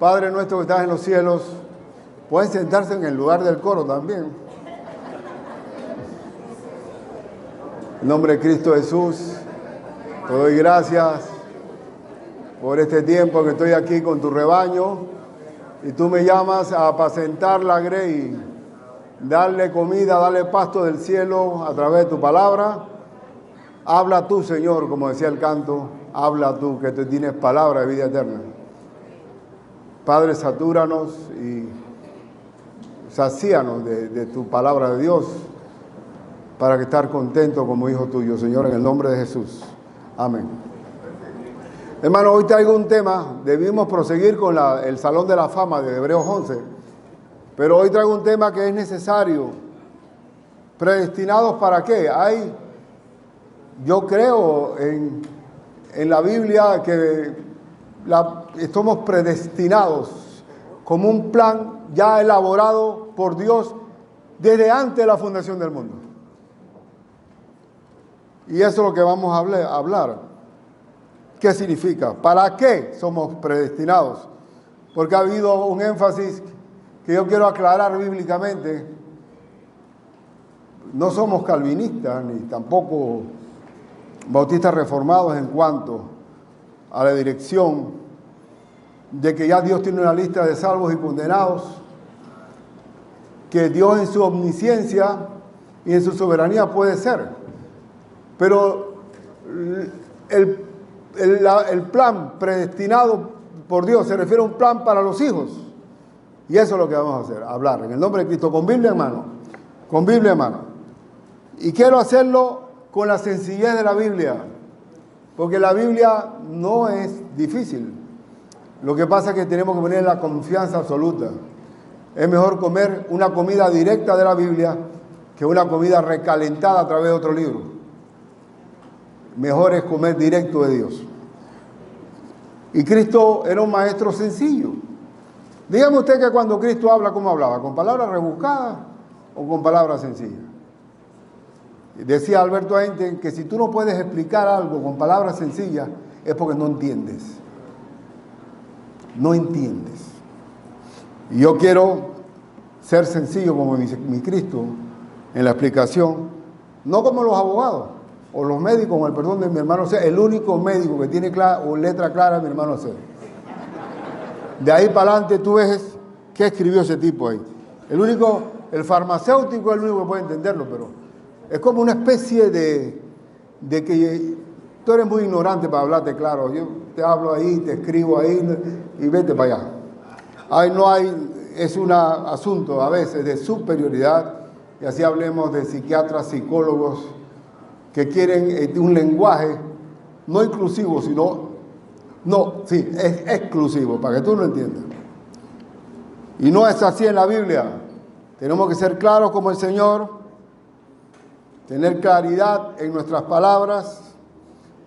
Padre nuestro que estás en los cielos, pueden sentarse en el lugar del coro también. En nombre de Cristo Jesús, te doy gracias por este tiempo que estoy aquí con tu rebaño y tú me llamas a apacentar la grey, darle comida, darle pasto del cielo a través de tu palabra. Habla tú, Señor, como decía el canto, habla tú, que tú tienes palabra de vida eterna. Padre, satúranos y sacíanos de tu palabra de Dios para que estar contento como hijo tuyo, Señor, en el nombre de Jesús. Amén. Hermano, hoy traigo un tema, debimos proseguir con el Salón de la Fama de Hebreos 11, pero hoy traigo un tema que es necesario. ¿Predestinados para qué? Yo creo en la Biblia que estamos predestinados como un plan ya elaborado por Dios desde antes de la fundación del mundo. Y eso es lo que vamos a hablar. ¿Qué significa? ¿Para qué somos predestinados? Porque ha habido un énfasis que yo quiero aclarar bíblicamente. No somos calvinistas ni tampoco bautistas reformados en cuanto a la dirección de que ya Dios tiene una lista de salvos y condenados, que Dios en su omnisciencia y en su soberanía puede ser. Pero el plan predestinado por Dios se refiere a un plan para los hijos. Y eso es lo que vamos a hacer, hablar en el nombre de Cristo, con Biblia en mano. Con Biblia en mano. Y quiero hacerlo con la sencillez de la Biblia, porque la Biblia no es difícil. Lo que pasa es que tenemos que poner la confianza absoluta. Es mejor comer una comida directa de la Biblia que una comida recalentada a través de otro libro. Mejor es comer directo de Dios. Y Cristo era un maestro sencillo. Dígame usted que cuando Cristo habla, ¿cómo hablaba? ¿Con palabras rebuscadas o con palabras sencillas? Decía Alberto Einstein que si tú no puedes explicar algo con palabras sencillas es porque no entiendes. No entiendes. Y yo quiero ser sencillo como mi Cristo en la explicación, no como los abogados o los médicos, con el perdón de mi hermano C. El único médico que tiene letra clara es mi hermano C. De ahí para adelante tú ves qué escribió ese tipo ahí. El farmacéutico es el único que puede entenderlo, pero es como una especie de que tú eres muy ignorante para hablarte claro. Yo te hablo ahí, te escribo ahí y vete para allá. Es un asunto a veces de superioridad, y así hablemos de psiquiatras, psicólogos, que quieren un lenguaje no inclusivo, es exclusivo, para que tú lo entiendas. Y no es así en la Biblia. Tenemos que ser claros como el Señor, tener claridad en nuestras palabras,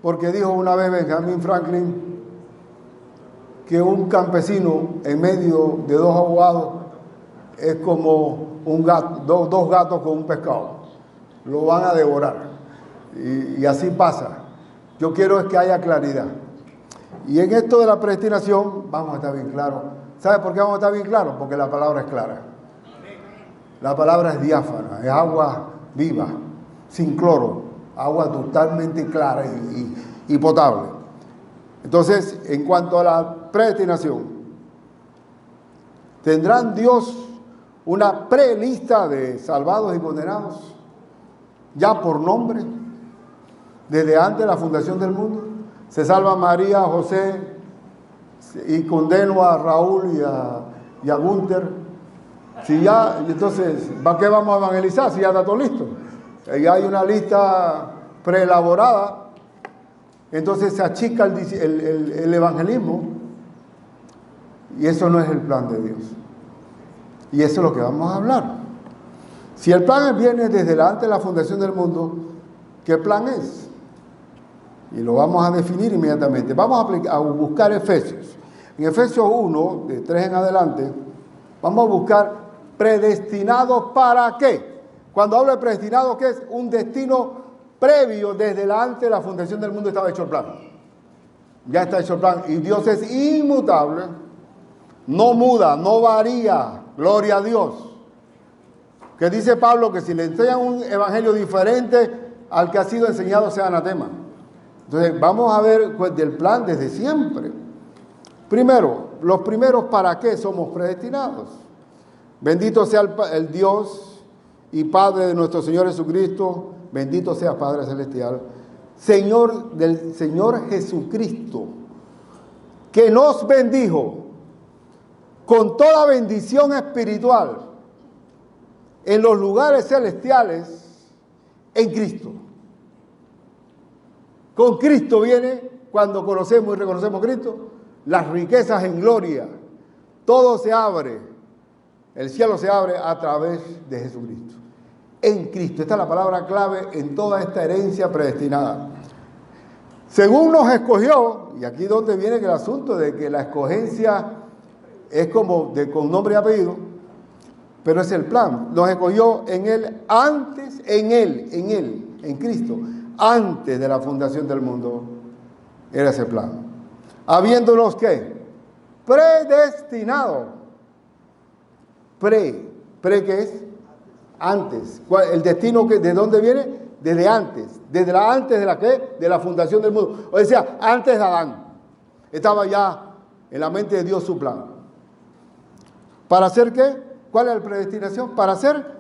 porque dijo una vez Benjamin Franklin que un campesino en medio de dos abogados es como dos gatos con un pescado. Lo van a devorar. Y así pasa. Yo quiero es que haya claridad. Y en esto de la predestinación vamos a estar bien claros. ¿Sabe por qué vamos a estar bien claros? Porque la palabra es clara. La palabra es diáfana, es agua viva, sin cloro, agua totalmente clara y potable. Entonces, en cuanto a la predestinación, ¿tendrán Dios una prelista de salvados y condenados ya por nombre desde antes de la fundación del mundo? Se salva María, José y condeno a Raúl y a Gunther. Si ya, entonces, ¿para qué vamos a evangelizar si ya está todo listo? Ya hay una lista preelaborada. Entonces se achica el evangelismo, y eso no es el plan de Dios. Y eso es lo que vamos a hablar. Si el plan viene desde antes de la fundación del mundo, ¿qué plan es? Y lo vamos a definir inmediatamente. Vamos a buscar Efesios. En Efesios 1, de 3 en adelante, vamos a buscar predestinados para qué. Cuando hablo de predestinado, ¿qué es? Un destino previo, desde antes de la fundación del mundo estaba hecho el plan. Ya está hecho el plan. Y Dios es inmutable. no muda, no varía, gloria a Dios. Que dice Pablo que si le enseñan un evangelio diferente al que ha sido enseñado, sea anatema. Entonces vamos a ver pues, del plan desde siempre. Primero, los primeros para qué somos predestinados. Bendito sea el Dios y Padre de nuestro Señor Jesucristo, bendito sea Padre Celestial, Señor del Señor Jesucristo, que nos bendijo con toda bendición espiritual en los lugares celestiales en Cristo. Con Cristo viene, cuando conocemos y reconocemos a Cristo, las riquezas en gloria. Todo se abre, el cielo se abre a través de Jesucristo. En Cristo, esta es la palabra clave en toda esta herencia predestinada. Según nos escogió, y aquí donde viene el asunto de que la escogencia es como con nombre y apellido, pero es el plan. Nos escogió en Él antes, en Cristo, antes de la fundación del mundo. Era ese plan. Habiéndonos, ¿qué? Predestinado. ¿Qué es? Antes. ¿El destino de dónde viene? Desde antes. Antes de la ¿qué? De la fundación del mundo. O sea, antes de Adán. Estaba ya en la mente de Dios su plan. ¿Para hacer qué? ¿Cuál es la predestinación? Para hacer,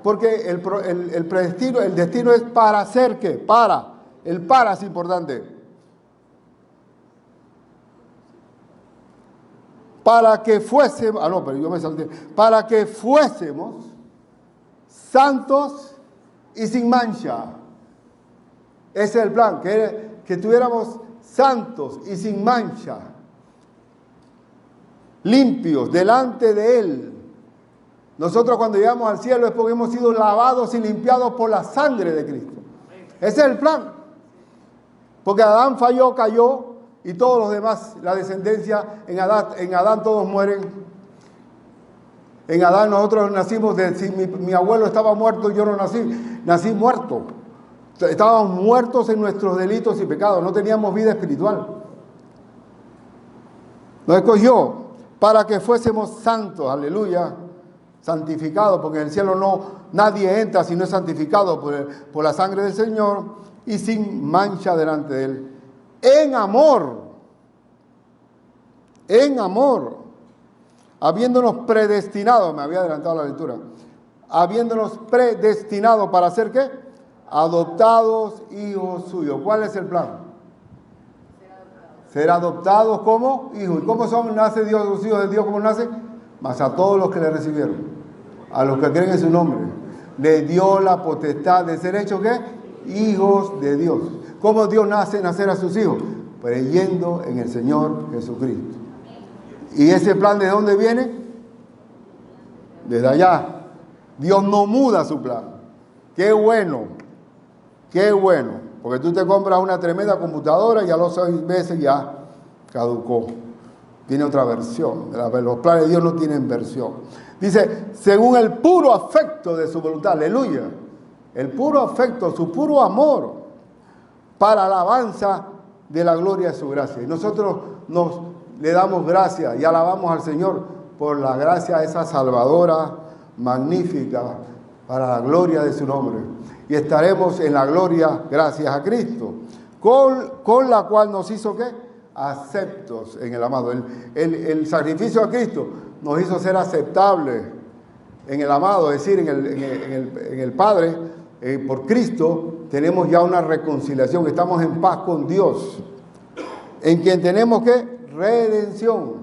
porque el destino es para hacer qué, el para es importante. Para que fuésemos, para que fuésemos santos y sin mancha. Ese es el plan, que tuviéramos santos y sin mancha, limpios delante de Él. Nosotros cuando llegamos al cielo es porque hemos sido lavados y limpiados por la sangre de Cristo. Ese es el plan. Porque Adán falló, cayó, y todos los demás, la descendencia, en Adán todos mueren. En Adán nosotros nacimos, si mi abuelo estaba muerto, yo no nací muerto. Estábamos muertos en nuestros delitos y pecados, no teníamos vida espiritual. Nos escogió para que fuésemos santos, aleluya, santificados, porque en el cielo nadie entra si no es santificado por la sangre del Señor, y sin mancha delante de Él. En amor, habiéndonos predestinado, me había adelantado la lectura, habiéndonos predestinado para hacer ¿qué? Adoptados hijos suyos. ¿Cuál es el plan? Ser adoptados como hijos. ¿Y cómo nace Dios, los hijos de Dios, cómo nacen? Mas a todos los que le recibieron, a los que creen en su nombre, le dio la potestad de ser hechos ¿qué? Hijos de Dios. ¿Cómo Dios nacer a sus hijos? Creyendo en el Señor Jesucristo. ¿Y ese plan de dónde viene? Desde allá. Dios no muda su plan. Qué bueno, porque tú te compras una tremenda computadora y a los 6 meses ya caducó. Tiene otra versión. Los planes de Dios no tienen versión. Dice, según el puro afecto de su voluntad, aleluya. El puro afecto, su puro amor para alabanza de la gloria de su gracia. Y nosotros le damos gracias y alabamos al Señor por la gracia esa salvadora, magnífica, para la gloria de su nombre. Y estaremos en la gloria gracias a Cristo, con la cual nos hizo ¿qué? Aceptos en el amado. El sacrificio de Cristo nos hizo ser aceptables en el amado, es decir, en el Padre. Por Cristo tenemos ya una reconciliación, estamos en paz con Dios, en quien tenemos ¿qué? Redención.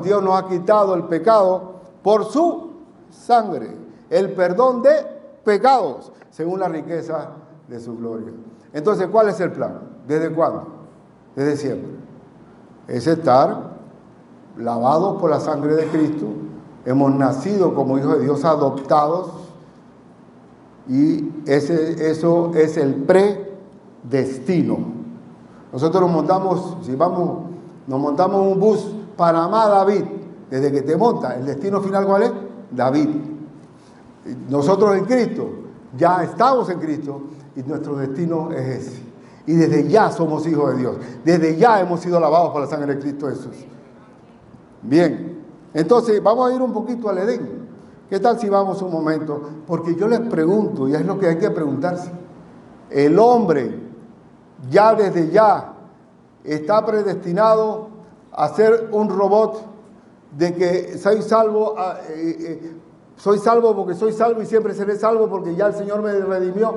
Dios nos ha quitado el pecado por su sangre, el perdón de pecados, según la riqueza de su gloria. Entonces, ¿cuál es el plan? ¿Desde cuándo? Desde siempre. Es estar lavados por la sangre de Cristo, hemos nacido como hijos de Dios, adoptados, y eso es el predestino. Nosotros nos montamos en un bus Panamá-David. Desde que te montas, el destino final ¿cuál es? David. Nosotros en Cristo, ya estamos en Cristo y nuestro destino es ese. Y desde ya somos hijos de Dios. Desde ya hemos sido lavados por la sangre de Cristo Jesús. Bien, entonces vamos a ir un poquito al Edén. ¿Qué tal si vamos un momento? Porque yo les pregunto, y es lo que hay que preguntarse. El hombre ya desde ya está predestinado a ser un robot de que soy salvo porque soy salvo y siempre seré salvo porque ya el Señor me redimió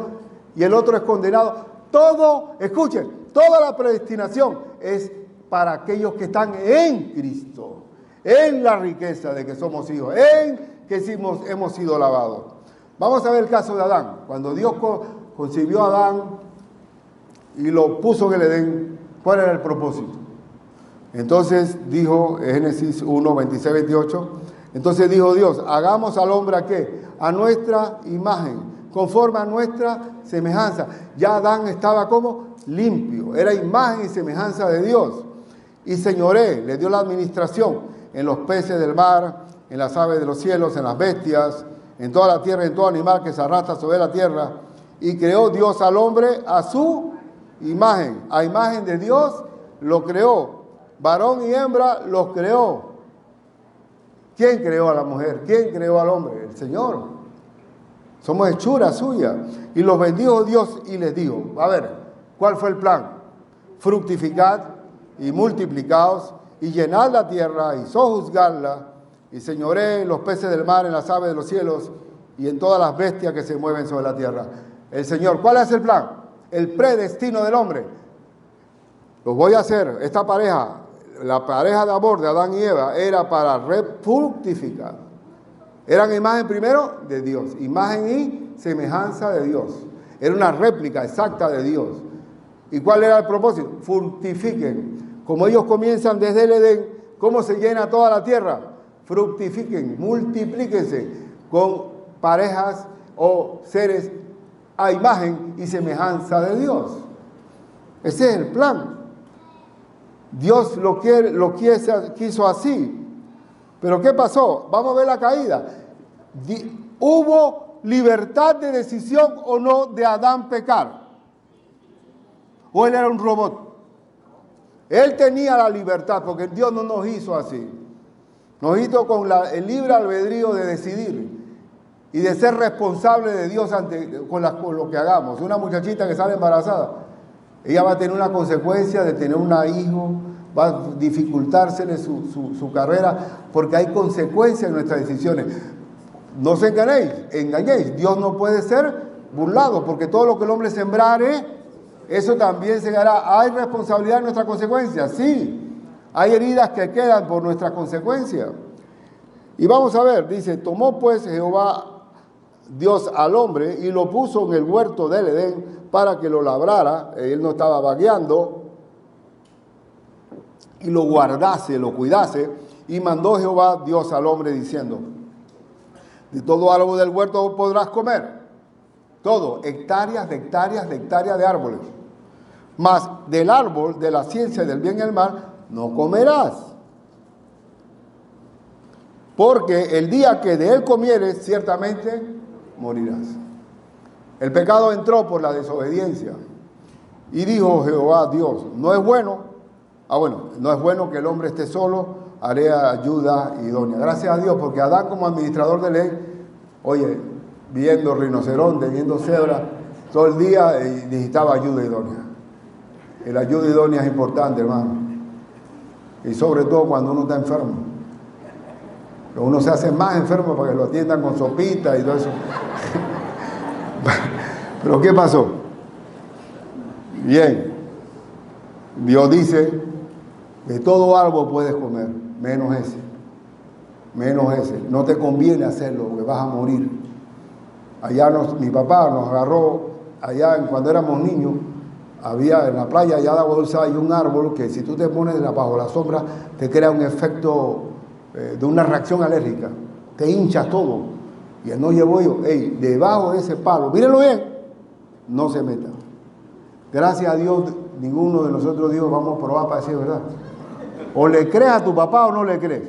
y el otro es condenado. Todo, escuchen, toda la predestinación es para aquellos que están en Cristo, en la riqueza de que somos hijos, en que hemos sido lavados. Vamos a ver el caso de Adán. Cuando Dios concibió a Adán y lo puso en el Edén, ¿cuál era el propósito? Entonces dijo, Génesis 1, 26, 28, entonces dijo Dios, hagamos al hombre ¿a qué? A nuestra imagen, conforme a nuestra semejanza. Ya Adán estaba como limpio, era imagen y semejanza de Dios. Y señoré, le dio la administración en los peces del mar, en las aves de los cielos, en las bestias, en toda la tierra, en todo animal que se arrastra sobre la tierra. Y creó Dios al hombre a su imagen. A imagen de Dios lo creó. Varón y hembra los creó. ¿Quién creó a la mujer? ¿Quién creó al hombre? El Señor. Somos hechura suya. Y los bendijo Dios y les dijo, a ver, ¿cuál fue el plan? Fructificad y multiplicaos y llenad la tierra y sojuzgadla y señoré en los peces del mar, en las aves de los cielos y en todas las bestias que se mueven sobre la tierra. El Señor, ¿cuál es el plan? El predestino del hombre. Los voy a hacer, esta pareja, la pareja de amor de Adán y Eva, era para fructificar. Eran imagen primero de Dios, imagen y semejanza de Dios. Era una réplica exacta de Dios. ¿Y cuál era el propósito? Fructifiquen. Como ellos comienzan desde el Edén, ¿cómo se llena toda la tierra? Fructifiquen, multiplíquense con parejas o seres a imagen y semejanza de Dios. Ese es el plan. Dios lo quiso así. Pero ¿qué pasó? Vamos a ver la caída. ¿Hubo libertad de decisión o no de Adán pecar? ¿O él era un robot? Él tenía la libertad porque Dios no nos hizo así. Nos hizo con el libre albedrío de decidir y de ser responsable de Dios con lo que hagamos. Una muchachita que sale embarazada, ella va a tener una consecuencia de tener un hijo, va a dificultársele su carrera, porque hay consecuencias en nuestras decisiones. No os engañéis, Dios no puede ser burlado, porque todo lo que el hombre sembrare, eso también se hará. ¿Hay responsabilidad en nuestras consecuencias? Sí. Hay heridas que quedan por nuestras consecuencias. Y vamos a ver, dice, tomó pues Jehová Dios al hombre y lo puso en el huerto del Edén para que lo labrara, él no estaba vagueando, y lo guardase, lo cuidase, y mandó Jehová Dios al hombre diciendo, de todo árbol del huerto podrás comer, todo, hectáreas de hectáreas de hectáreas de árboles, mas del árbol de la ciencia del bien y el mal no comerás, porque el día que de él comieres ciertamente morirás. El pecado entró por la desobediencia y dijo Jehová Dios, no es bueno, no es bueno que el hombre esté solo, haré ayuda idónea. Gracias a Dios, porque Adán como administrador de ley, oye, viendo rinoceronte, viendo cebra, todo el día necesitaba ayuda idónea. Y la ayuda idónea es importante, hermano. Y sobre todo cuando uno está enfermo. Uno se hace más enfermo para que lo atiendan con sopita y todo eso. Pero ¿qué pasó? Bien. Dios dice, de todo árbol puedes comer, menos ese. Menos ese. No te conviene hacerlo, porque vas a morir. Allá mi papá nos agarró, allá cuando éramos niños, había en la playa allá de Agua Dulce hay un árbol que si tú te pones bajo la sombra te crea un efecto de una reacción alérgica, te hinchas todo. Y él nos llevó yo, debajo de ese palo, mírenlo bien, no se meta. Gracias a Dios, ninguno de nosotros dijo, vamos a probar para decir verdad. O le crees a tu papá o no le crees.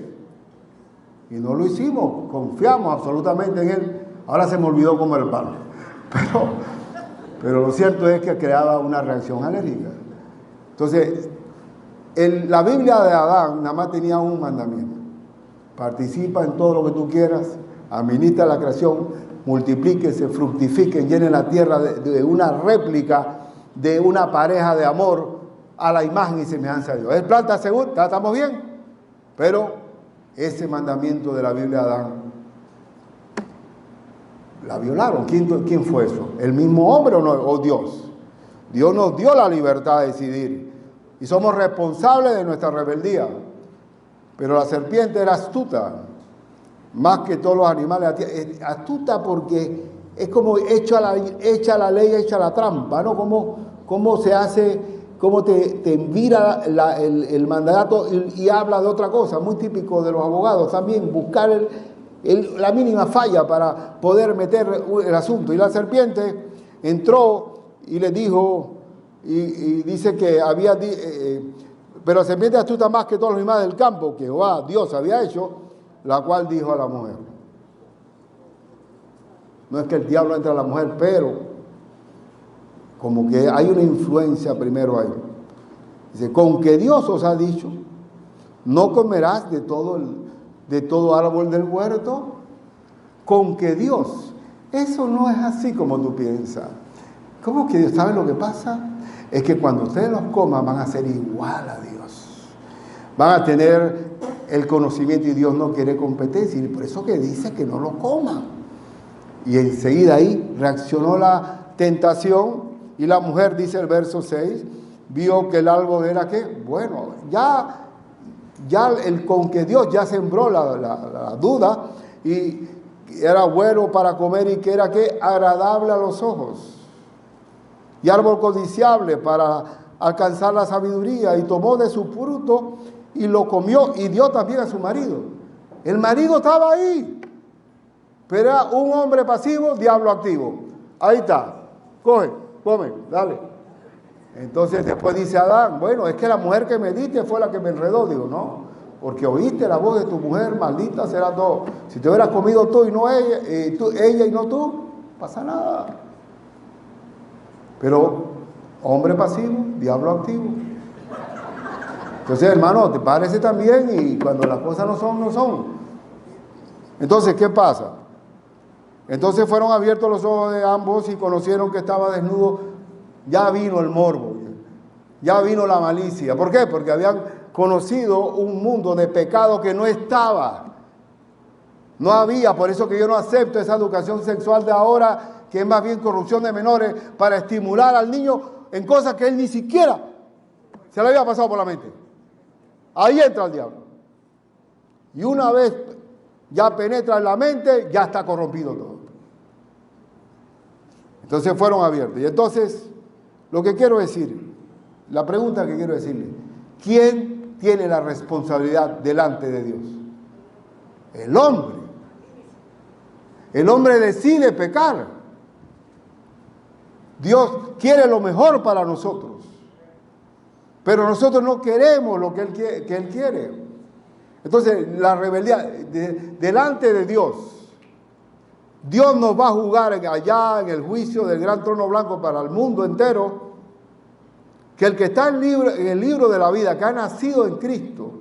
Y no lo hicimos, confiamos absolutamente en él. Ahora se me olvidó cómo era el palo. Pero lo cierto es que creaba una reacción alérgica. Entonces, la Biblia de Adán nada más tenía un mandamiento. participa en todo lo que tú quieras, administra la creación, multiplíquense, fructifiquen, llenen la tierra de una réplica de una pareja de amor a la imagen y semejanza de Dios. ¿Es planta segura? ¿Ya estamos bien? Pero ese mandamiento de la Biblia de Adán, la violaron. ¿Quién fue eso? ¿El mismo hombre o Dios? Dios nos dio la libertad de decidir y somos responsables de nuestra rebeldía. Pero la serpiente era astuta, más que todos los animales. Astuta porque es como echa la ley, echa la trampa, ¿no? Cómo se hace, cómo te envira el mandato y habla de otra cosa, muy típico de los abogados también, buscar la mínima falla para poder meter el asunto. Y la serpiente entró y le dijo, y dice que pero la serpiente astuta más que todos los animales del campo, que Jehová, Dios, había hecho, la cual dijo a la mujer. No es que el diablo entre a la mujer, pero como que hay una influencia primero ahí. Dice, con que Dios os ha dicho, no comerás de todo árbol del huerto. Con que Dios, eso no es así como tú piensas. ¿Cómo que Dios? ¿Sabe lo que pasa? Es que cuando ustedes los coman van a ser igual a Dios. Van a tener el conocimiento y Dios no quiere competencia. Y por eso que dice que no lo coman. Y enseguida ahí reaccionó la tentación y la mujer, dice el verso 6, vio que el árbol era ¿qué? Bueno, ya con que Dios ya sembró la duda y era bueno para comer y que era ¿qué? Agradable a los ojos. Y árbol codiciable para alcanzar la sabiduría, y tomó de su fruto y lo comió y dio también a su marido. El marido estaba ahí, pero era un hombre pasivo, diablo activo. Ahí está, coge, come, dale. Entonces después dice Adán, bueno, es que la mujer que me diste fue la que me enredó. Digo, no, porque oíste la voz de tu mujer, maldita será todo. Si te hubieras comido tú y no ella, ella y no tú, pasa nada. Pero hombre pasivo, diablo activo. Entonces, hermano, te parece también y cuando las cosas no son, no son. Entonces, ¿qué pasa? Entonces fueron abiertos los ojos de ambos y conocieron que estaba desnudo. Ya vino el morbo, ya vino la malicia. ¿Por qué? Porque habían conocido un mundo de pecado que no estaba. No había, por eso que yo no acepto esa educación sexual de ahora, que es más bien corrupción de menores, para estimular al niño en cosas que él ni siquiera se le había pasado por la mente. Ahí entra el diablo. Y una vez ya penetra en la mente, ya está corrompido todo. Entonces fueron abiertos. Y entonces, lo que quiero decir, la pregunta que quiero decirle, ¿quién tiene la responsabilidad delante de Dios? El hombre. El hombre decide pecar. Dios quiere lo mejor para nosotros, pero nosotros no queremos lo que Él quiere. Entonces, la rebeldía, delante de Dios, Dios nos va a juzgar allá en el juicio del gran trono blanco para el mundo entero, que el que está en el libro de la vida, que ha nacido en Cristo,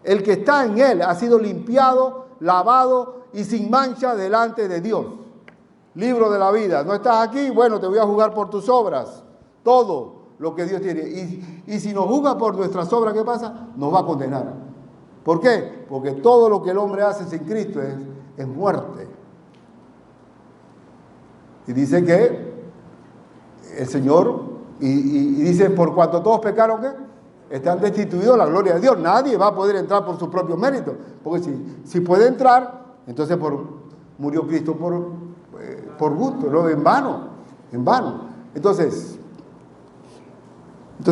el que está en Él, ha sido limpiado, lavado y sin mancha delante de Dios. Libro de la vida. ¿No estás aquí? Bueno, te voy a juzgar por tus obras. Todo lo que Dios tiene. Y si nos juzga por nuestras obras, ¿qué pasa? Nos va a condenar. ¿Por qué? Porque todo lo que el hombre hace sin Cristo es muerte. Y dice que el Señor, y dice, por cuanto todos pecaron, ¿qué? Están destituidos de la gloria de Dios. Nadie va a poder entrar por sus propios méritos. Porque si puede entrar, entonces murió Cristo por gusto, no en vano, en vano. Entonces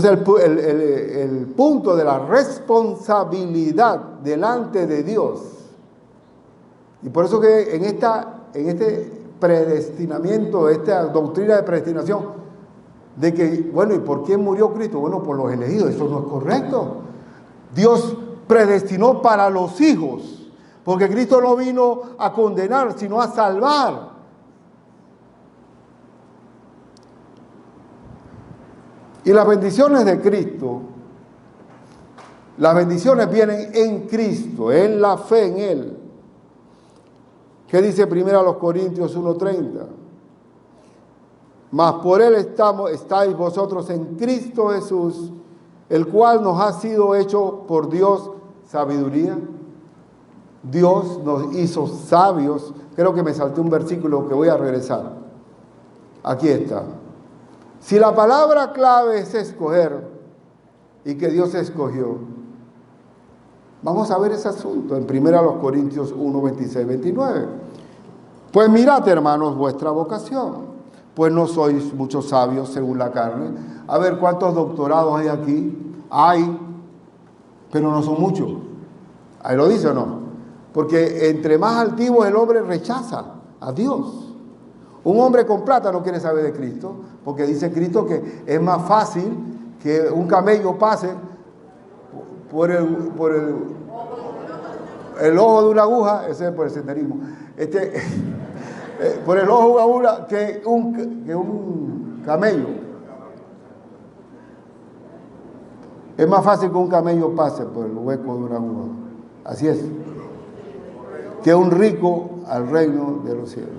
el punto de la responsabilidad delante de Dios, y por eso que en este predestinamiento, esta doctrina de predestinación, de que, bueno, ¿y por qué murió Cristo? Bueno, por los elegidos. Eso no es correcto. Dios predestinó para los hijos, porque Cristo no vino a condenar, sino a salvar. Y las bendiciones de Cristo Las bendiciones vienen en Cristo, en la fe en Él. ¿Qué dice 1 Corintios 1:30? Mas por Él estáis vosotros en Cristo Jesús, el cual nos ha sido hecho por Dios sabiduría. Dios nos hizo sabios. Creo que me salté un versículo que voy a regresar. Aquí está. Si la palabra clave es escoger y que Dios escogió, vamos a ver ese asunto en 1 Corintios 1, 26, 29. Pues mirad, hermanos, vuestra vocación, pues no sois muchos sabios según la carne. A ver, ¿cuántos doctorados hay aquí? Hay, pero no son muchos. ¿Ahí lo dice o no? Porque entre más altivo el hombre rechaza a Dios. Un hombre con plata no quiere saber de Cristo, porque dice Cristo que es más fácil que un camello pase por el ojo de una aguja, ese es por el senderismo, por el ojo de una aguja que un camello. Es más fácil que un camello pase por el hueco de una aguja. Así es. Que un rico al reino de los cielos.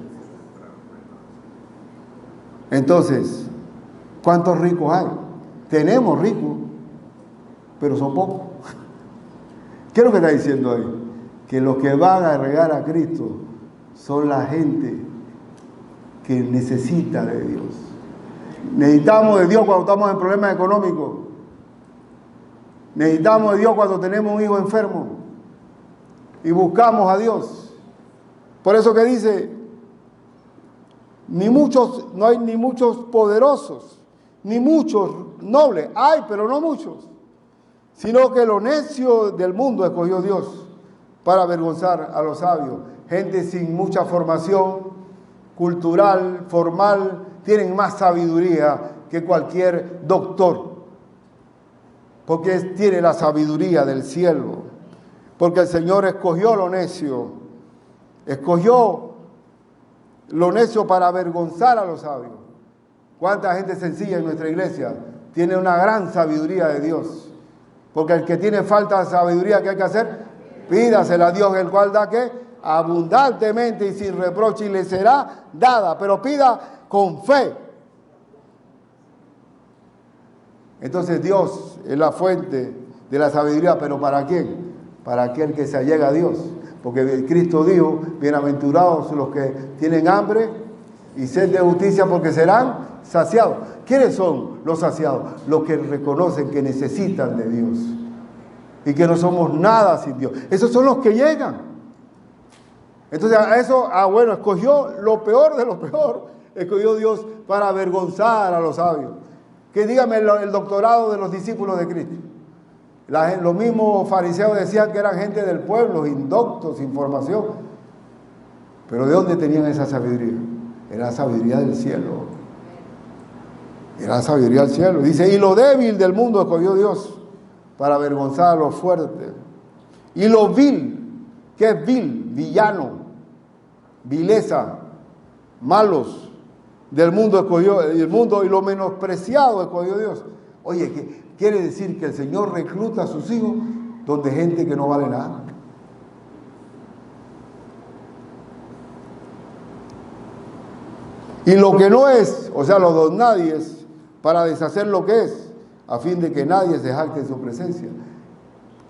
Entonces, ¿cuántos ricos hay? Tenemos ricos, pero son pocos. ¿Qué es lo que está diciendo ahí? Que los que van a regar a Cristo son la gente que necesita de Dios. Necesitamos de Dios cuando estamos en problemas económicos. Necesitamos de Dios cuando tenemos un hijo enfermo. Y buscamos a Dios. Por eso que dice, no hay ni muchos poderosos, ni muchos nobles. Hay, pero no muchos. Sino que lo necio del mundo escogió Dios para avergonzar a los sabios. Gente sin mucha formación cultural, formal, tienen más sabiduría que cualquier doctor. Porque tiene la sabiduría del cielo. Porque el Señor escogió lo necio. Escogió lo necio para avergonzar a los sabios. ¿Cuánta gente sencilla en nuestra iglesia tiene una gran sabiduría de Dios? Porque el que tiene falta de sabiduría, ¿qué hay que hacer? Pídasela a Dios, el cual da ¿qué? Abundantemente y sin reproche, y le será dada. Pero pida con fe. Entonces Dios es la fuente de la sabiduría, ¿pero para quién? Para aquel que se allega a Dios. Porque Cristo dijo, bienaventurados los que tienen hambre y sed de justicia, porque serán saciados. ¿Quiénes son los saciados? Los que reconocen que necesitan de Dios y que no somos nada sin Dios. Esos son los que llegan. Entonces a eso, bueno, escogió lo peor de lo peor. Escogió Dios para avergonzar a los sabios. Que dígame el doctorado de los discípulos de Cristo. Los mismos fariseos decían que eran gente del pueblo, indoctos, sin formación. Pero ¿de dónde tenían esa sabiduría? Era la sabiduría del cielo. Era la sabiduría del cielo. Dice, y lo débil del mundo escogió Dios para avergonzar a los fuertes. Y lo vil, ¿qué es vil? Villano, vileza, malos del mundo escogió el mundo, y lo menospreciado escogió Dios. Oye, ¿qué quiere decir? Que el Señor recluta a sus hijos donde gente que no vale nada. Y lo que no es, o sea, los don nadies, para deshacer lo que es, a fin de que nadie se jacte en su presencia.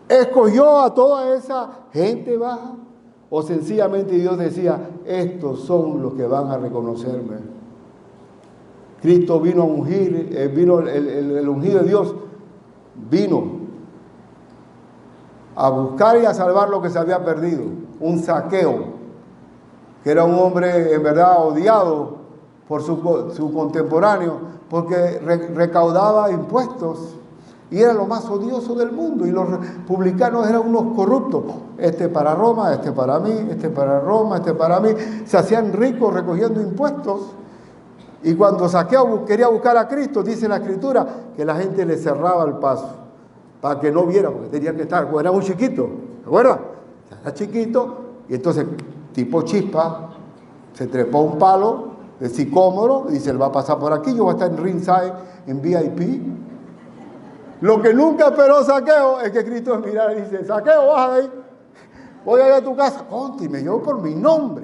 ¿Escogió a toda esa gente baja? ¿O sencillamente Dios decía, estos son los que van a reconocerme? Cristo vino a ungir, el ungido de Dios vino a buscar y a salvar lo que se había perdido. Un Zaqueo, que era un hombre en verdad odiado por su contemporáneo, porque recaudaba impuestos y era lo más odioso del mundo, y los publicanos eran unos corruptos. Este para Roma, este para mí, este para Roma, este para mí. Se hacían ricos recogiendo impuestos. Y cuando Zaqueo quería buscar a Cristo, dice la Escritura, que la gente le cerraba el paso para que no viera, porque tenía que estar, era muy chiquito, ¿se acuerdan? Era chiquito, y entonces, tipo chispa, se trepó un palo de sicómoro, y dice, él va a pasar por aquí, yo voy a estar en ringside, en VIP. Lo que nunca esperó Zaqueo es que Cristo mirara y dice, Zaqueo, baja de ahí, voy a ir a tu casa. Conte, y me llevó por mi nombre.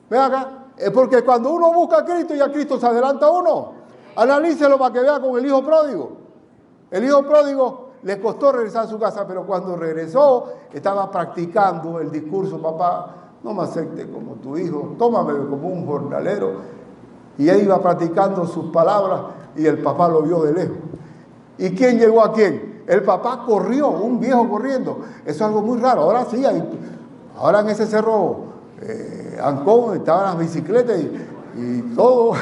Ve acá, es porque cuando uno busca a Cristo, ya Cristo se adelanta a uno. Analícelo para que vea con el hijo pródigo. El hijo pródigo le costó regresar a su casa, pero cuando regresó, estaba practicando el discurso, papá, no me aceptes como tu hijo, tómame como un jornalero. Y él iba practicando sus palabras y el papá lo vio de lejos. ¿Y quién llegó a quién? El papá corrió, un viejo corriendo. Eso es algo muy raro. Ahora sí, ahora en ese cerro Ancón estaban las bicicletas y todo,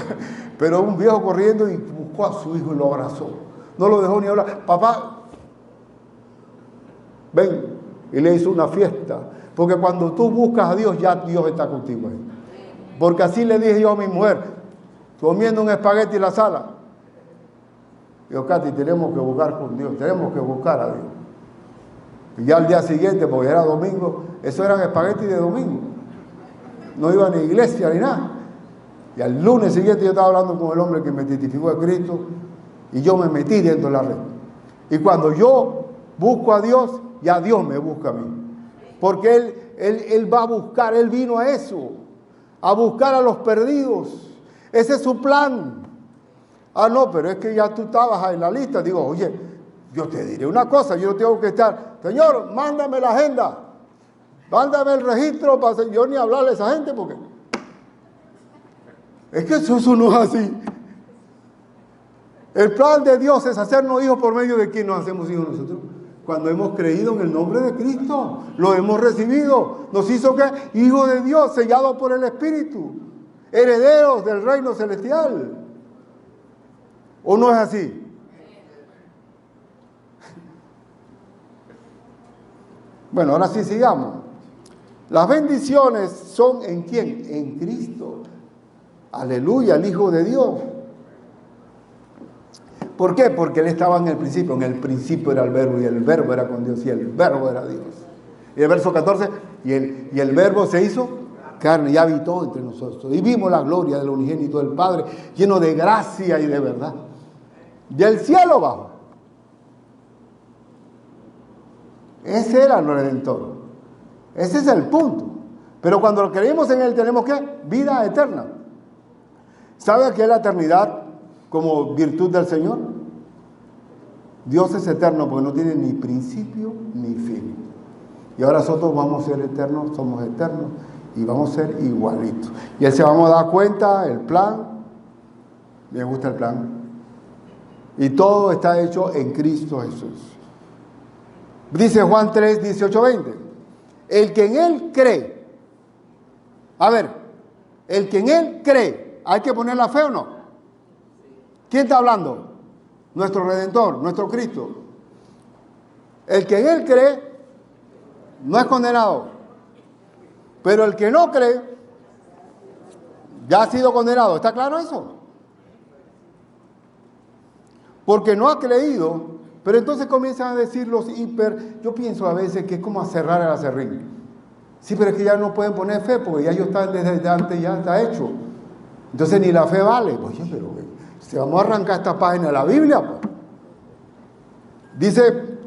pero un viejo corriendo y buscó a su hijo y lo abrazó. No lo dejó ni hablar. Papá, ven, y le hizo una fiesta. Porque cuando tú buscas a Dios, ya Dios está contigo ahí. Porque así le dije yo a mi mujer, comiendo un espagueti en la sala. Digo, Katy, tenemos que buscar con Dios, tenemos que buscar a Dios. Y ya al día siguiente, porque era domingo, eso eran espaguetis de domingo. No iba ni a iglesia ni nada. Y al lunes siguiente yo estaba hablando con el hombre que me testificó de Cristo y yo me metí dentro de la red. Y cuando yo busco a Dios, ya Dios me busca a mí. Porque Él va a buscar, Él vino a eso, a buscar a los perdidos. Ese es su plan. Ah, no, pero es que ya tú estabas en la lista. Digo, oye, yo te diré una cosa, yo no tengo que estar, Señor, mándame la agenda, mándame el registro para yo ni hablarle a esa gente, porque es que eso no es así. El plan de Dios es hacernos hijos por medio de quien nos hacemos hijos nosotros. Cuando hemos creído en el nombre de Cristo, lo hemos recibido, nos hizo que hijos de Dios, sellados por el Espíritu, herederos del reino celestial. ¿O no es así? Bueno, ahora sí sigamos. Las bendiciones son ¿en quién? En Cristo. Aleluya, el Hijo de Dios. ¿Por qué? Porque Él estaba en el principio. En el principio era el verbo y el verbo era con Dios y el verbo era Dios. Y el verso 14, y el verbo se hizo carne y habitó entre nosotros. Y vimos la gloria del unigénito del Padre, lleno de gracia y de verdad. Del cielo bajo. Ese era el Redentor. Ese es el punto. Pero cuando creemos en Él, tenemos ¿qué? Vida eterna. ¿Sabe qué es la eternidad como virtud del Señor? Dios es eterno porque no tiene ni principio ni fin. Y ahora nosotros vamos a ser eternos, somos eternos y vamos a ser igualitos. Y Él se vamos a dar cuenta, el plan, me gusta el plan. Y todo está hecho en Cristo Jesús. Dice Juan 3, 18, 20. El que en Él cree. A ver, el que en Él cree, ¿hay que poner la fe o no? ¿Quién está hablando? Nuestro Redentor, nuestro Cristo. El que en Él cree no es condenado. Pero el que no cree ya ha sido condenado. ¿Está claro eso? Porque no ha creído, pero entonces comienzan a decir los yo pienso a veces que es como a cerrar el acerrín. Sí, pero es que ya no pueden poner fe, porque ya ellos están desde antes, ya está hecho. Entonces ni la fe vale. Oye, pero si vamos a arrancar esta página de la Biblia, pues. Dice,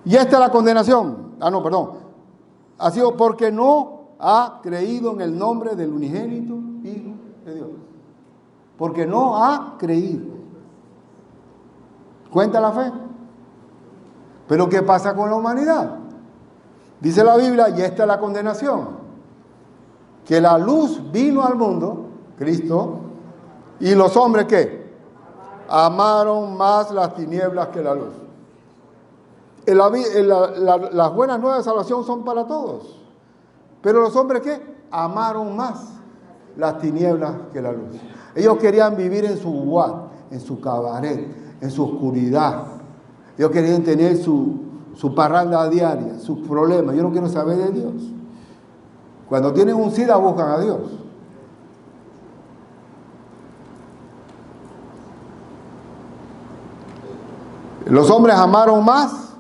y esta es la condenación. Ah, no, perdón. Ha sido porque no ha creído en el nombre del unigénito Hijo de Dios. Porque no ha creído. ¿Cuenta la fe? Pero ¿qué pasa con la humanidad? Dice la Biblia, y esta es la condenación, que la luz vino al mundo, Cristo, y los hombres ¿qué? Amaron más las tinieblas que la luz. Las buenas nuevas de salvación son para todos, pero los hombres ¿qué? Amaron más las tinieblas que la luz. Ellos querían vivir en su guat, en su cabaret, en su oscuridad. Ellos querían tener su parranda diaria, sus problemas. Yo no quiero saber de Dios. Cuando tienen un SIDA buscan a Dios. Los hombres amaron más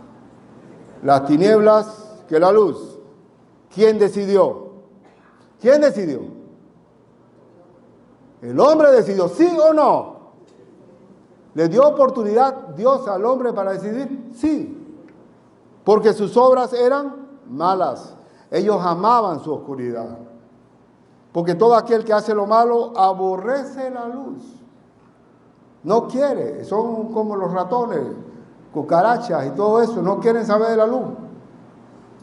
las tinieblas que la luz. ¿Quién decidió? ¿Quién decidió? El hombre decidió, ¿sí o no? ¿Le dio oportunidad Dios al hombre para decidir? Sí, porque sus obras eran malas. Ellos amaban su oscuridad. Porque todo aquel que hace lo malo aborrece la luz. No quiere, son como los ratones, cucarachas y todo eso, no quieren saber de la luz.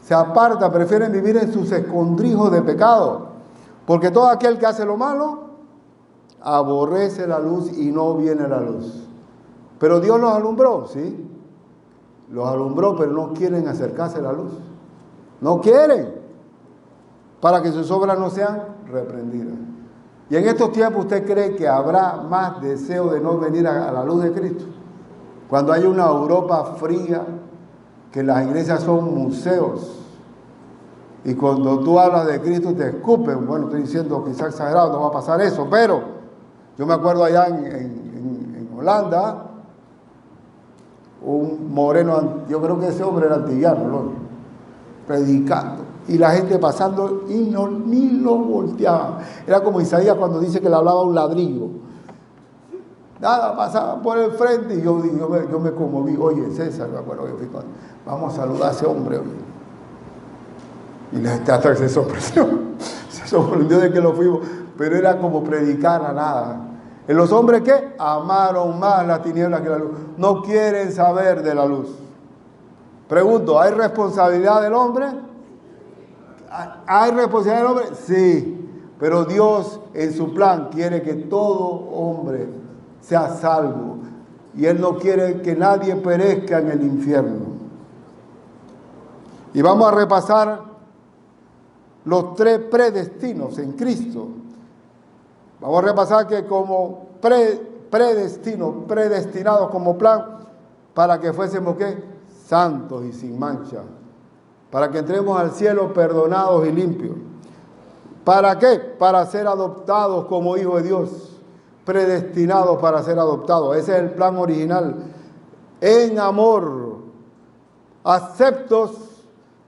Se apartan, prefieren vivir en sus escondrijos de pecado. Porque todo aquel que hace lo malo aborrece la luz y no viene la luz. Pero Dios los alumbró, ¿sí? Los alumbró, pero no quieren acercarse a la luz. No quieren, para que sus obras no sean reprendidas. Y en estos tiempos, ¿usted cree que habrá más deseo de no venir a la luz de Cristo? Cuando hay una Europa fría, que las iglesias son museos, y cuando tú hablas de Cristo te escupen. Bueno, estoy diciendo quizás exagerado, no va a pasar eso, pero yo me acuerdo allá en Holanda, un moreno, yo creo que ese hombre era antillano, ¿no? Predicando, y la gente pasando y ni lo volteaban. Era como Isaías cuando dice que le hablaba a un ladrillo. Nada, pasaban por el frente y yo me conmoví. Oye, César, me acuerdo que fui con, vamos a saludar a ese hombre hoy. Y la gente hasta se sorprendió de que lo fuimos, pero era como predicar a nada. En los hombres que amaron más las tinieblas que la luz, no quieren saber de la luz. Pregunto, ¿hay responsabilidad del hombre? ¿Hay responsabilidad del hombre? Sí, pero Dios en su plan quiere que todo hombre sea salvo, y Él no quiere que nadie perezca en el infierno. Y vamos a repasar los 3 predestinos en Cristo. Vamos a repasar que como predestinados como plan, para que fuésemos ¿qué? Santos y sin mancha, para que entremos al cielo perdonados y limpios. ¿Para qué? Para ser adoptados como hijos de Dios, predestinados para ser adoptados. Ese es el plan original. En amor,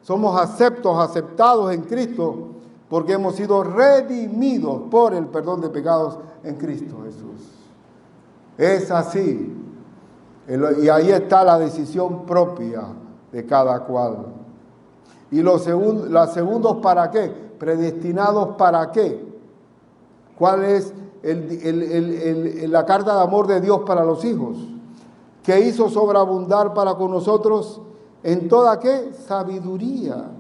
somos aceptados en Cristo, porque hemos sido redimidos por el perdón de pecados en Cristo Jesús. Es así. Y ahí está la decisión propia de cada cual. Y los segundos, ¿para qué? Predestinados, ¿para qué? ¿Cuál es la carta de amor de Dios para los hijos? Que hizo sobreabundar para con nosotros en toda ¿qué? Sabiduría.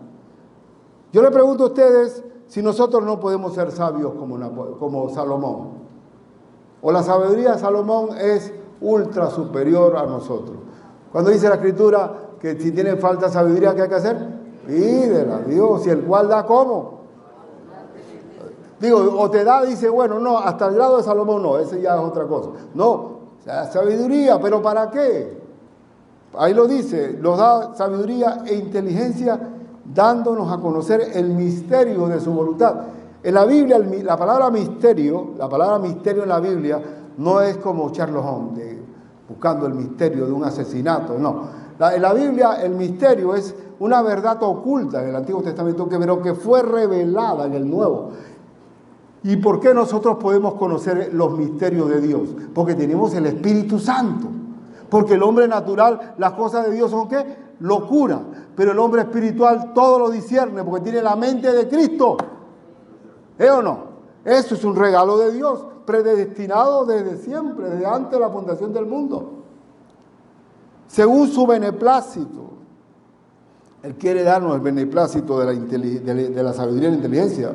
Yo le pregunto a ustedes si nosotros no podemos ser sabios como Salomón. O la sabiduría de Salomón es ultra superior a nosotros. Cuando dice la Escritura que si tiene falta de sabiduría, ¿qué hay que hacer? Pídela a Dios, y el cual da ¿cómo? Digo, o te da, dice, bueno, no, hasta el grado de Salomón no, ese ya es otra cosa. No, la sabiduría, ¿pero para qué? Ahí lo dice, nos da sabiduría e inteligencia, dándonos a conocer el misterio de su voluntad. En la Biblia, la palabra misterio en la Biblia no es como Sherlock Holmes, buscando el misterio de un asesinato, no. En la Biblia el misterio es una verdad oculta en el Antiguo Testamento, pero que fue revelada en el Nuevo. ¿Y por qué nosotros podemos conocer los misterios de Dios? Porque tenemos el Espíritu Santo. Porque el hombre natural, las cosas de Dios son ¿qué? Locura. Pero el hombre espiritual todo lo discierne porque tiene la mente de Cristo. ¿Eh o no? Eso es un regalo de Dios, predestinado desde siempre, desde antes de la fundación del mundo. Según su beneplácito. Él quiere darnos el beneplácito de la sabiduría y la inteligencia.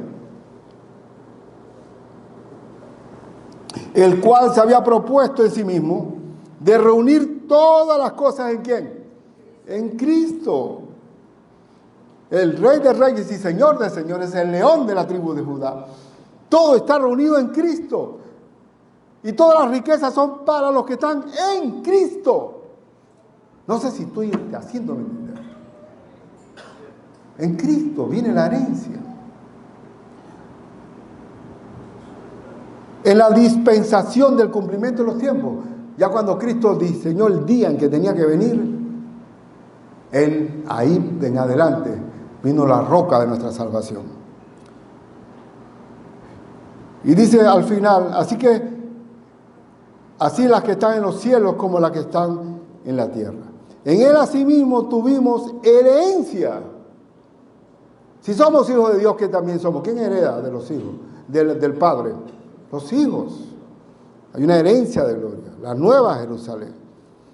El cual se había propuesto en sí mismo de reunir todas las cosas ¿en quién? En Cristo. El Rey de Reyes y Señor de Señores, el León de la tribu de Judá. Todo está reunido en Cristo. Y todas las riquezas son para los que están en Cristo. No sé si estoy haciéndome entender. En Cristo viene la herencia. En la dispensación del cumplimiento de los tiempos. Ya cuando Cristo diseñó el día en que tenía que venir, Él ahí en adelante vino la roca de nuestra salvación. Y dice al final, así que así las que están en los cielos como las que están en la tierra. En Él asimismo tuvimos herencia. Si somos hijos de Dios, ¿qué también somos? ¿Quién hereda de los hijos? Del Padre. Los hijos. Hay una herencia de gloria, la nueva Jerusalén.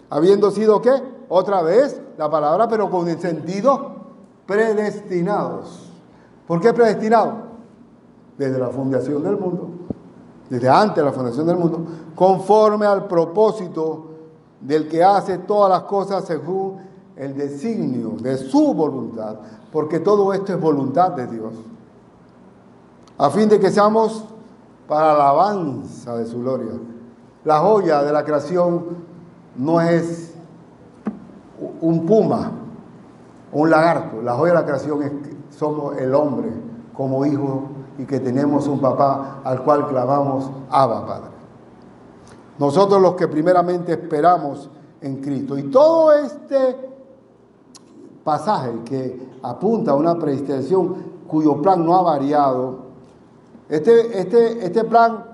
Habiendo sido, ¿qué? Otra vez la palabra, pero con el sentido predestinados. ¿Por qué predestinados? Desde la fundación del mundo, desde antes de la fundación del mundo, conforme al propósito del que hace todas las cosas según el designio de su voluntad, porque todo esto es voluntad de Dios, a fin de que seamos para la alabanza de su gloria. La joya de la creación no es un puma o un lagarto. La joya de la creación es que somos el hombre como hijo y que tenemos un papá al cual clamamos Abba, Padre. Nosotros los que primeramente esperamos en Cristo. Y todo este pasaje que apunta a una predestinación cuyo plan no ha variado, este plan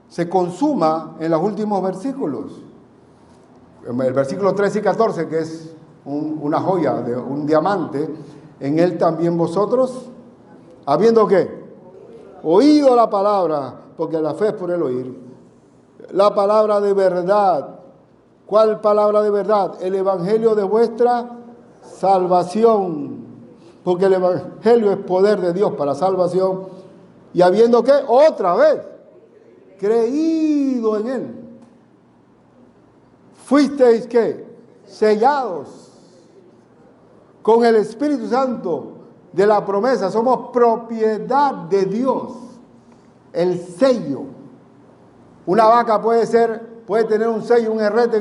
se consuma en los últimos versículos. El versículo 13 y 14, que es una joya, de un diamante, en él también vosotros, habiendo ¿qué? Oído la palabra, porque la fe es por el oír. La palabra de verdad. ¿Cuál palabra de verdad? El evangelio de vuestra salvación. Porque el evangelio es poder de Dios para salvación. Y habiendo ¿qué? Otra vez creído en él. Fuisteis ¿qué? Sellados con el Espíritu Santo de la promesa. Somos propiedad de Dios. El sello. Una vaca puede tener un sello, un herrete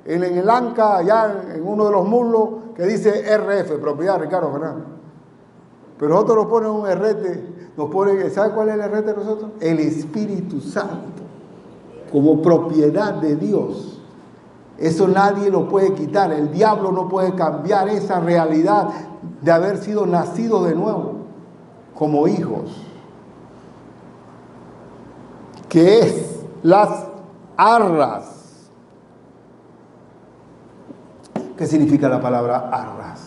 en el anca, allá en uno de los muslos, que dice RF, propiedad Ricardo Fernández. Pero nosotros nos ponen un herrete, ¿sabe cuál es el herrete de nosotros? El Espíritu Santo, como propiedad de Dios. Eso nadie lo puede quitar, el diablo no puede cambiar esa realidad de haber sido nacido de nuevo, como hijos. Que es las arras. ¿Qué significa la palabra arras?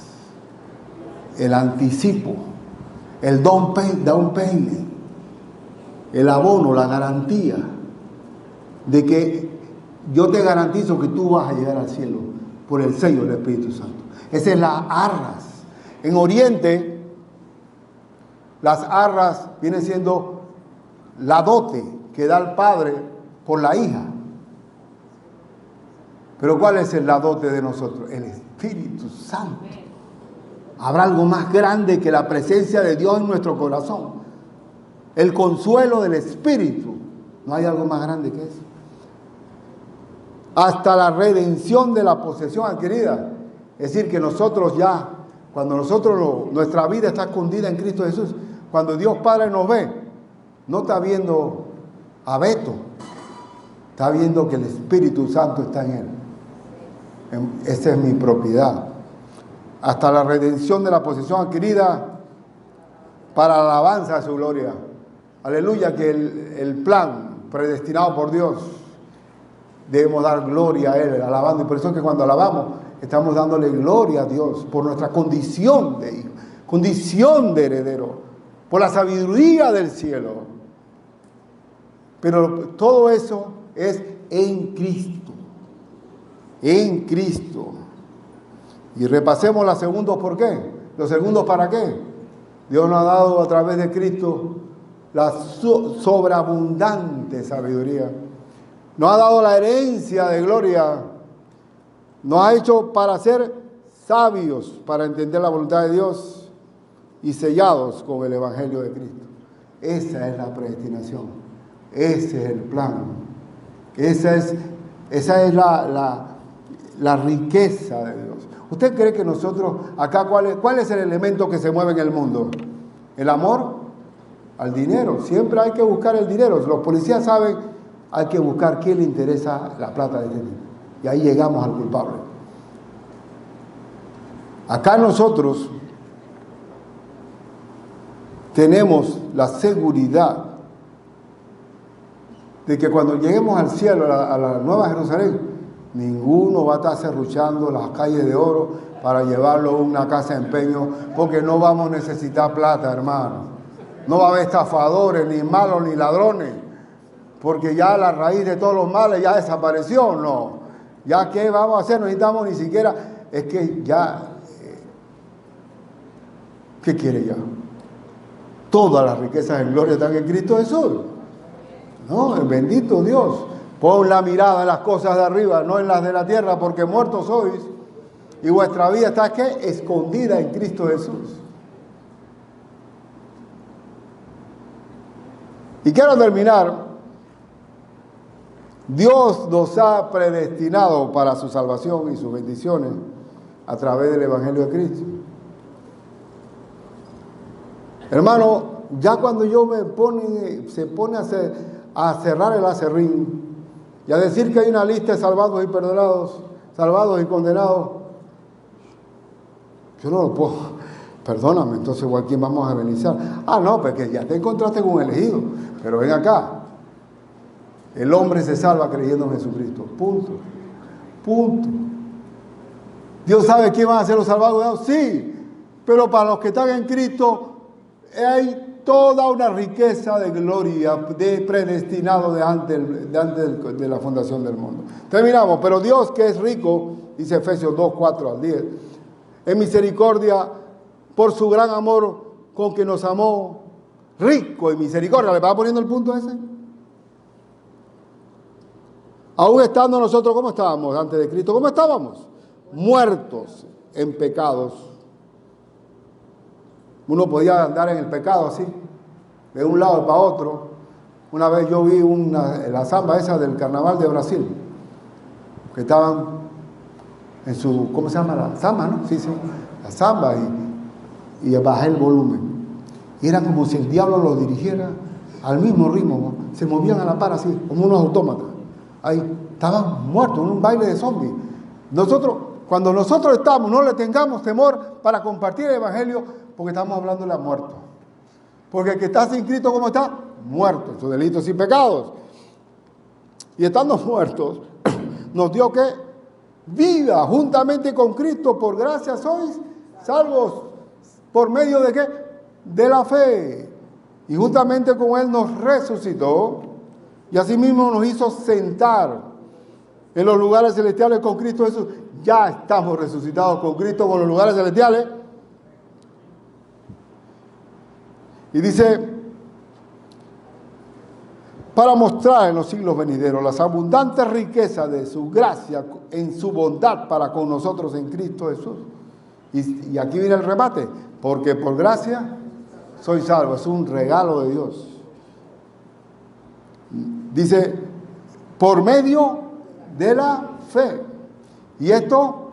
El anticipo, el down payment, el abono, la garantía de que yo te garantizo que tú vas a llegar al cielo por el sello del Espíritu Santo. Esa es la arras. En Oriente, las arras vienen siendo la dote que da el padre por la hija. Pero ¿cuál es la dote de nosotros? El Espíritu Santo. Habrá algo más grande que la presencia de Dios en nuestro corazón. El consuelo del Espíritu. No hay algo más grande que eso. Hasta la redención de la posesión adquirida. Es decir, que nosotros ya, cuando nuestra vida está escondida en Cristo Jesús, cuando Dios Padre nos ve, no está viendo a Beto, está viendo que el Espíritu Santo está en él. Esa es mi propiedad. Hasta la redención de la posesión adquirida para la alabanza de su gloria. Aleluya, que el plan predestinado por Dios, debemos dar gloria a Él, alabando. Y por eso es que cuando alabamos, estamos dándole gloria a Dios por nuestra condición de hijo, condición de heredero, por la sabiduría del cielo. Pero todo eso es en Cristo. En Cristo. Y repasemos los segundos por qué. Los segundos para qué. Dios nos ha dado a través de Cristo la sobreabundante sabiduría. Nos ha dado la herencia de gloria. Nos ha hecho para ser sabios, para entender la voluntad de Dios y sellados con el Evangelio de Cristo. Esa es la predestinación. Ese es el plan. Esa es la riqueza de Dios. ¿Usted cree que nosotros, acá, cuál es el elemento que se mueve en el mundo? ¿El amor? Al dinero. Siempre hay que buscar el dinero. Los policías saben, hay que buscar quién le interesa la plata de este tipo. Y ahí llegamos al culpable. Acá nosotros tenemos la seguridad de que cuando lleguemos al cielo, a la Nueva Jerusalén, ninguno va a estar serruchando las calles de oro para llevarlo a una casa de empeño, porque no vamos a necesitar plata, hermano. No va a haber estafadores, ni malos, ni ladrones, porque ya la raíz de todos los males ya desapareció, no. Ya qué vamos a hacer, no necesitamos ni siquiera, es que ya, ¿qué quiere ya? Todas las riquezas en gloria están en Cristo Jesús. No, bendito Dios. Pon la mirada en las cosas de arriba, no en las de la tierra, porque muertos sois, y vuestra vida está, ¿qué? Escondida en Cristo Jesús. Y quiero terminar. Dios nos ha predestinado para su salvación y sus bendiciones a través del Evangelio de Cristo. Hermano, ya cuando yo se pone a cerrar el acerrín y a decir que hay una lista de salvados y perdonados, salvados y condenados, yo no lo puedo. Perdóname, entonces, ¿a quién vamos a benizar? Ah, no, porque ya te encontraste con un elegido. Pero ven acá. El hombre se salva creyendo en Jesucristo. Punto. Punto. ¿Dios sabe quién van a ser los salvados? Sí. Pero para los que están en Cristo hay toda una riqueza de gloria, de predestinado de antes de la fundación del mundo. Terminamos. Pero Dios, que es rico, dice Efesios 2, 4 al 10, en misericordia, por su gran amor con que nos amó, rico en misericordia. ¿Le va poniendo el punto ese? Aún estando nosotros, ¿cómo estábamos antes de Cristo? ¿Cómo estábamos? Muertos en pecados. Uno podía andar en el pecado así, de un lado para otro. Una vez yo vi la samba esa del Carnaval de Brasil, que estaban en su, ¿cómo se llama? La samba, ¿no? Sí, la samba, y bajé el volumen. Y era como si el diablo los dirigiera al mismo ritmo, ¿no? Se movían a la par así, como unos autómatas. Ahí estaban muertos en un baile de zombies. Cuando nosotros estamos, no le tengamos temor para compartir el Evangelio, porque estamos hablando de la muerte. Porque el que está sin Cristo, ¿cómo está? Muerto, en sus delitos y pecados. Y estando muertos, nos dio que vida juntamente con Cristo, por gracia sois salvos. ¿Por medio de qué? De la fe. Y justamente con Él nos resucitó y asimismo nos hizo sentar en los lugares celestiales con Cristo Jesús. Ya estamos resucitados con Cristo con los lugares celestiales. Y dice, para mostrar en los siglos venideros las abundantes riquezas de su gracia en su bondad para con nosotros en Cristo Jesús. Y aquí viene el remate, porque por gracia soy salvo, es un regalo de Dios. Dice, por medio de la fe. Y esto,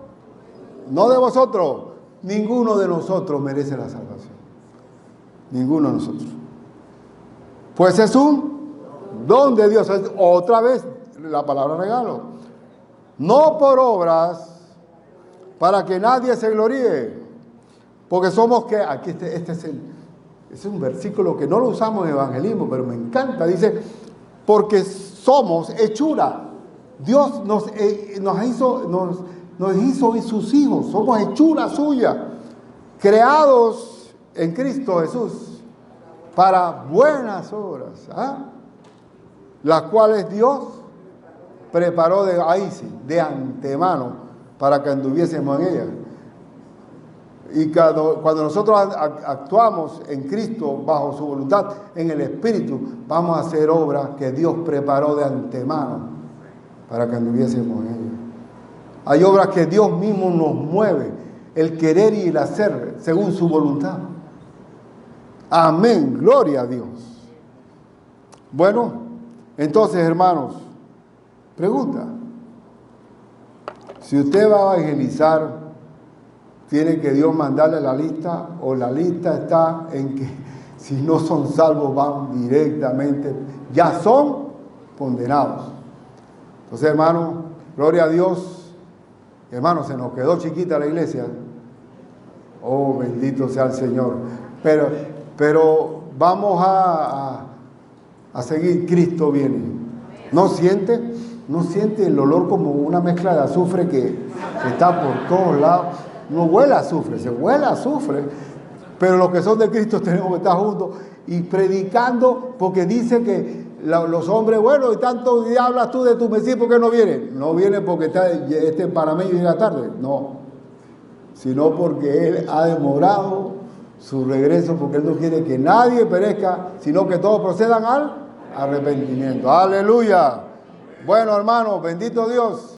no de vosotros, ninguno de nosotros merece la salvación. Ninguno de nosotros. Pues es un don de Dios. Es otra vez la palabra regalo. No por obras, para que nadie se gloríe. Porque somos que, aquí es un versículo que no lo usamos en evangelismo, pero me encanta. Dice, porque somos hechura. Dios nos hizo sus hijos. Somos hechura suya. Creados en Cristo Jesús para buenas obras, las cuales Dios preparó de antemano para que anduviésemos en ellas. Y cuando nosotros actuamos en Cristo bajo su voluntad, en el Espíritu, vamos a hacer obras que Dios preparó de antemano para que anduviésemos en ellas. Hay obras que Dios mismo nos mueve, el querer y el hacer según su voluntad. Amén, gloria a Dios. Bueno, entonces, hermanos, pregunta. Si usted va a evangelizar, ¿tiene que Dios mandarle la lista? ¿O la lista está en que si no son salvos van directamente, ya son condenados? Entonces, hermanos, gloria a Dios. Hermanos, se nos quedó chiquita la iglesia. Oh, bendito sea el Señor. Pero vamos a seguir. Cristo viene. ¿No siente el olor como una mezcla de azufre que está por todos lados? No huele a azufre, se huele a azufre. Pero los que son de Cristo tenemos que estar juntos y predicando, porque dice que los hombres, bueno, y tanto y hablas tú de tu Mesías, ¿por qué no viene? No viene porque este panameño llega tarde, no, sino porque Él ha demorado su regreso, porque Él no quiere que nadie perezca, sino que todos procedan al arrepentimiento. ¡Aleluya! Bueno, hermanos, bendito Dios.